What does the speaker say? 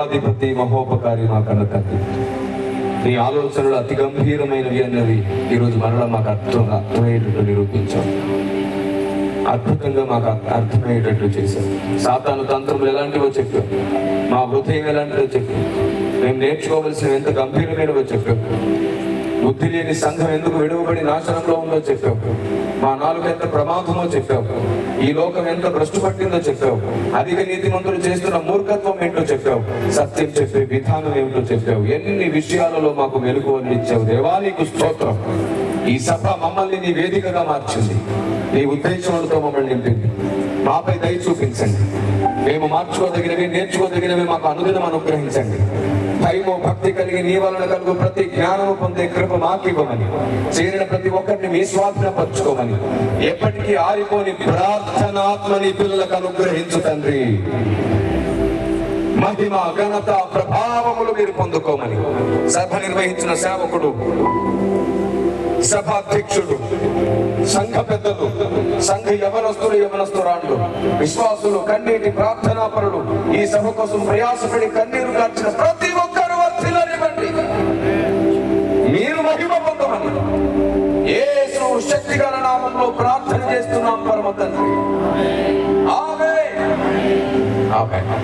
అధిపతి మహోపకారి మా కన్న తండ్రి, నీ ఆలోచనలు అతి గంభీరమైనవి అన్నవి ఈరోజు మరలా మాకు అర్థమయ్యేటట్టు నిరూపించాం. అద్భుతంగా మాకు అర్థమయ్యేటట్లు చేశాం. సాతాను తంత్రములు ఎలాంటివో చెప్పాం, మా హృదయం ఎలాంటిదో చెప్పాం, మేము నేర్చుకోవలసిన ఎంత గంభీరమైనవో చెప్పాం, బుద్ధి లేని సంఘం ఎందుకు విడువబడి నాశనంలో ఉందో చెప్పావు, మా నాలుగు ఎంత ప్రమాదమో చెప్పావు, ఈ లోకం ఎంత భ్రష్టు పట్టిందో చెప్పావు, అధిక నీతిమంతులు చేస్తున్న మూర్ఖత్వం ఏంటో చెప్పావు, సత్యం చెప్పే విధానం ఏమిటో చెప్పావు. ఎన్ని విషయాలలో మాకు మెలకువలు ఇచ్చావు దేవా, నీకు స్తోత్రం. ఈ సభ మమ్మల్ని నీ వేదికగా మార్చింది, నీ ఉద్దేశంతో మమ్మల్ని నింపింది. మాపై దయ చూపించండి, మేము మార్చుకోదగినవి నేర్చుకోదగినవి మాకు అనుదినం అనుగ్రహించండి. భయము భక్తి కలిగి నీ వలన కలుగు ప్రతి జ్ఞానము పొందే కృప మాకివ్వమని, చేరిన ప్రతి ఒక్కరిని మీ స్వాధీనపరచుకోమని, ఎప్పటికీ ఆరిపోని ప్రార్థనాత్మని పిల్లలకు అనుగ్రహించు తండ్రి. మహిమ ఘనత ప్రభావములు మీరు పొందుకోమని సభ నిర్వహించిన సేవకుడు, సభాధ్యక్షుడు, సంఘ పెద్దలు, సంఘ యవనస్తురాండ్లు, విశ్వాసులు, కన్నీటి ప్రార్థనాపరులు, ఈ సభ కోసం ప్రయాసపడి కన్నీరు కార్చిన ప్రతి ఒక్కరు వర్ధిల్లనివ్వండి. మీరు మహిమ పొందమని యేసు శక్తిగల నామంలో ప్రార్థన చేస్తున్నాం పరమ తండ్రి. ఆమేన్. ఆమేన్.